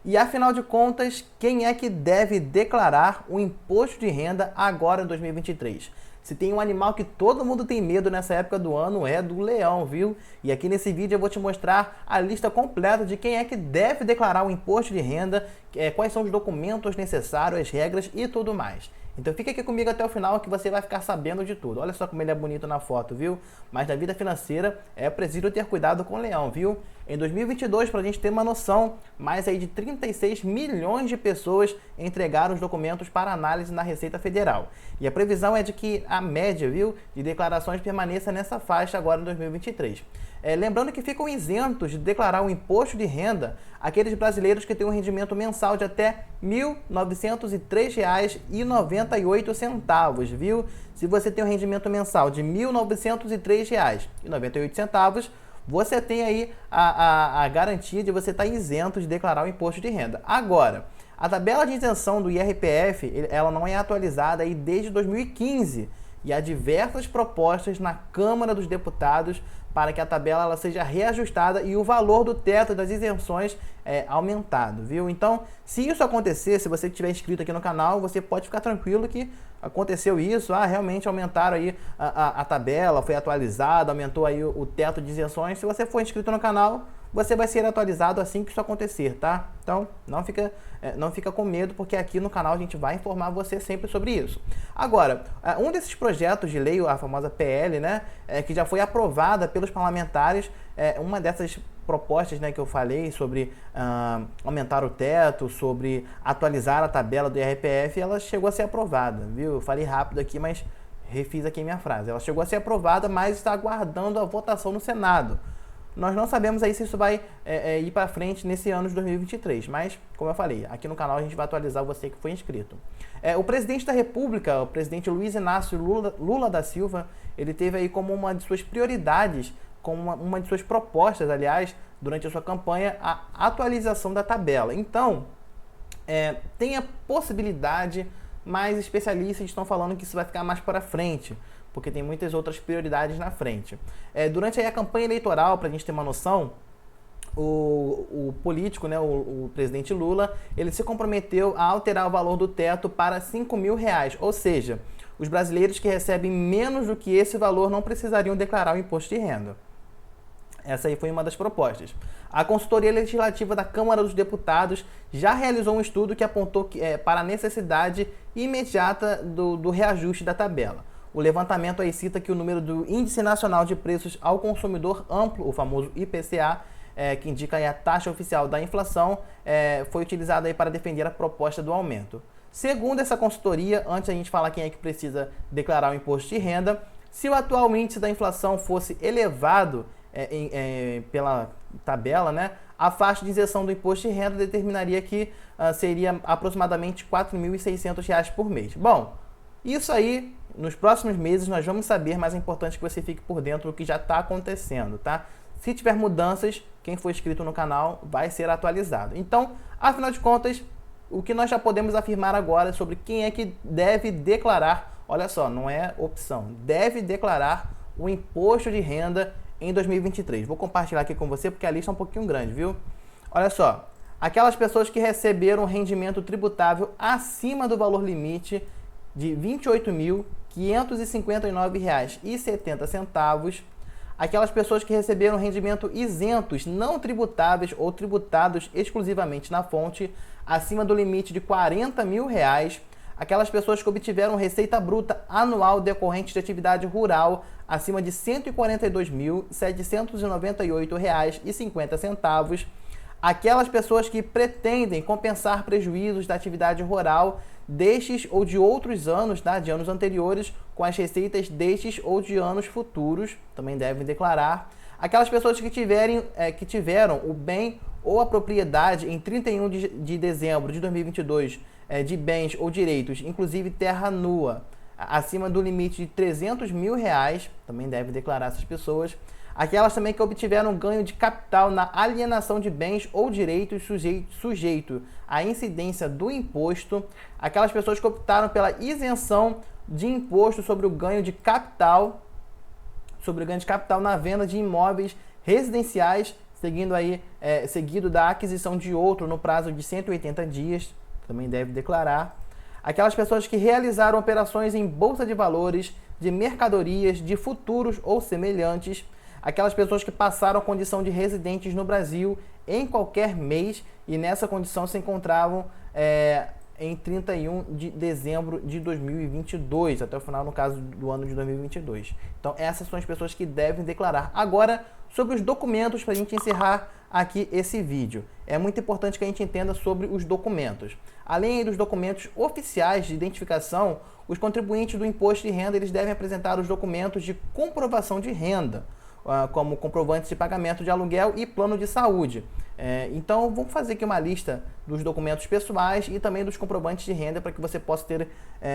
E afinal de contas, quem é que deve declarar o imposto de renda agora em 2023? Se tem um animal que todo mundo tem medo nessa época do ano é do leão, viu? E aqui nesse vídeo eu vou te mostrar a lista completa de quem é que deve declarar o imposto de renda, quais são os documentos necessários, as regras e tudo mais. Então fica aqui comigo até o final que você vai ficar sabendo de tudo. Olha só como ele é bonito na foto, viu? Mas na vida financeira é preciso ter cuidado com o leão, viu? Em 2022, para a gente ter uma noção, mais aí de 36 milhões de pessoas entregaram os documentos para análise na Receita Federal. E a previsão é de que a média, viu, de declarações permaneça nessa faixa agora em 2023. Lembrando que ficam isentos de declarar o imposto de renda aqueles brasileiros que têm um rendimento mensal de até R$ 1.903,98, viu? Se você tem um rendimento mensal de R$ 1.903,98, você tem aí a garantia de você estar isento de declarar o imposto de renda. Agora, a tabela de isenção do IRPF, ela não é atualizada aí desde 2015 e há diversas propostas na Câmara dos Deputados para que a tabela ela seja reajustada e o valor do teto das isenções aumentado, viu? Então, se isso acontecer, se você estiver inscrito aqui no canal, você pode ficar tranquilo que aconteceu isso, realmente aumentaram aí a tabela, foi atualizada, aumentou aí o teto de isenções. Se você for inscrito no canal, você vai ser atualizado assim que isso acontecer, tá? Então, não fica com medo, porque aqui no canal a gente vai informar você sempre sobre isso. Agora, um desses projetos de lei, a famosa PL, né, que já foi aprovada pelos parlamentares, uma dessas propostas, né, que eu falei sobre aumentar o teto, sobre atualizar a tabela do IRPF, ela chegou a ser aprovada, viu? Eu falei rápido aqui, mas refiz aqui a minha frase. Ela chegou a ser aprovada, mas está aguardando a votação no Senado. Nós não sabemos aí se isso vai ir para frente nesse ano de 2023, mas, como eu falei, aqui no canal a gente vai atualizar você que foi inscrito. O presidente da República, o presidente Luiz Inácio Lula da Silva, ele teve aí como uma de suas prioridades, como uma de suas propostas, aliás, durante a sua campanha, a atualização da tabela. Então, tem a possibilidade, mas especialistas estão falando que isso vai ficar mais para frente, porque tem muitas outras prioridades na frente. Durante aí a campanha eleitoral, para a gente ter uma noção, o político, né, o presidente Lula, ele se comprometeu a alterar o valor do teto para R$ 5.000, ou seja, os brasileiros que recebem menos do que esse valor não precisariam declarar o imposto de renda. Essa aí foi uma das propostas. A consultoria legislativa da Câmara dos Deputados já realizou um estudo que apontou para a necessidade imediata do reajuste da tabela. O levantamento aí cita que o número do Índice Nacional de Preços ao Consumidor Amplo, o famoso IPCA, que indica aí a taxa oficial da inflação, foi utilizado aí para defender a proposta do aumento. Segundo essa consultoria, antes a gente falar quem é que precisa declarar o imposto de renda, se o atual índice da inflação fosse elevado pela tabela, né, a faixa de isenção do imposto de renda determinaria que seria aproximadamente R$ 4.600 por mês. Bom, isso aí, nos próximos meses nós vamos saber, mas é importante que você fique por dentro do que já está acontecendo, tá? Se tiver mudanças, quem for inscrito no canal vai ser atualizado. Então, afinal de contas, o que nós já podemos afirmar agora sobre quem é que deve declarar, olha só, não é opção, deve declarar o imposto de renda em 2023. Vou compartilhar aqui com você porque a lista é um pouquinho grande, viu? Olha só, aquelas pessoas que receberam rendimento tributável acima do valor limite de R$ 28.559,70, aquelas pessoas que receberam rendimento isentos, não tributáveis ou tributados exclusivamente na fonte, acima do limite de R$ 40.000, aquelas pessoas que obtiveram receita bruta anual decorrente de atividade rural acima de R$ 142.798,50, aquelas pessoas que pretendem compensar prejuízos da atividade rural destes ou de outros anos, tá, de anos anteriores, com as receitas destes ou de anos futuros, também devem declarar. Aquelas pessoas que tiveram o bem ou a propriedade em 31 de dezembro de 2022 de bens ou direitos, inclusive terra nua, acima do limite de R$ 300.000, também deve declarar essas pessoas. Aquelas também que obtiveram ganho de capital na alienação de bens ou direitos sujeito à incidência do imposto. Aquelas pessoas que optaram pela isenção de imposto sobre o ganho de capital, na venda de imóveis residenciais seguido da aquisição de outro no prazo de 180 dias, também deve declarar. Aquelas pessoas que realizaram operações em bolsa de valores, de mercadorias, de futuros ou semelhantes. Aquelas pessoas que passaram a condição de residentes no Brasil em qualquer mês e nessa condição se encontravam em 31 de dezembro de 2022, até o final, no caso do ano de 2022. Então, essas são as pessoas que devem declarar. Agora, sobre os documentos, para a gente encerrar aqui esse vídeo. É muito importante que a gente entenda sobre os documentos. Além dos documentos oficiais de identificação, os contribuintes do imposto de renda eles devem apresentar os documentos de comprovação de renda, como comprovantes de pagamento de aluguel e plano de saúde. Então, vamos fazer aqui uma lista dos documentos pessoais e também dos comprovantes de renda para que você possa ter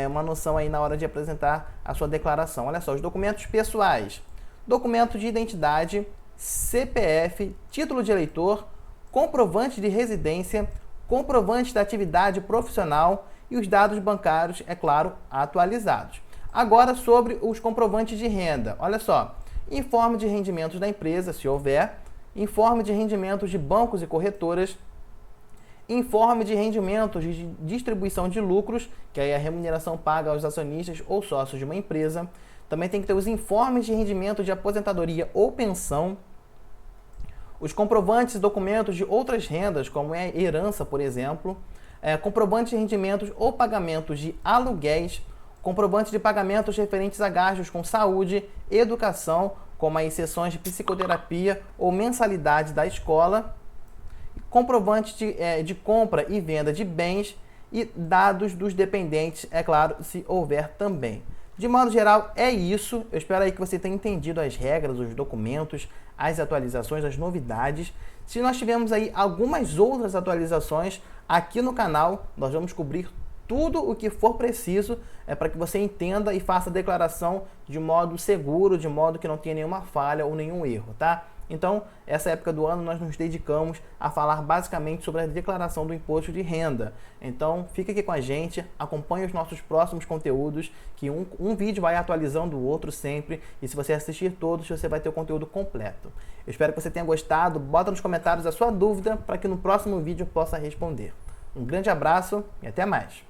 uma noção aí na hora de apresentar a sua declaração. Olha só, os documentos pessoais: documento de identidade, CPF, título de eleitor, comprovante de residência, comprovante da atividade profissional e os dados bancários, é claro, atualizados. Agora, sobre os comprovantes de renda. Olha só, informe de rendimentos da empresa, se houver, informe de rendimentos de bancos e corretoras, informe de rendimentos de distribuição de lucros, que aí é a remuneração paga aos acionistas ou sócios de uma empresa. Também tem que ter os informes de rendimento de aposentadoria ou pensão, os comprovantes e documentos de outras rendas, como é herança, por exemplo, comprovantes de rendimentos ou pagamentos de aluguéis, comprovantes de pagamentos referentes a gastos com saúde, educação, como as sessões de psicoterapia ou mensalidade da escola, comprovantes de compra e venda de bens e dados dos dependentes, é claro, se houver também. De modo geral, é isso. Eu espero aí que você tenha entendido as regras, os documentos, as atualizações, as novidades. Se nós tivermos aí algumas outras atualizações aqui no canal, nós vamos cobrir tudo o que for preciso para que você entenda e faça a declaração de modo seguro, de modo que não tenha nenhuma falha ou nenhum erro, tá? Então, essa época do ano nós nos dedicamos a falar basicamente sobre a declaração do imposto de renda. Então, fica aqui com a gente, acompanhe os nossos próximos conteúdos, que um vídeo vai atualizando o outro sempre, e se você assistir todos, você vai ter o conteúdo completo. Eu espero que você tenha gostado, bota nos comentários a sua dúvida para que no próximo vídeo eu possa responder. Um grande abraço e até mais!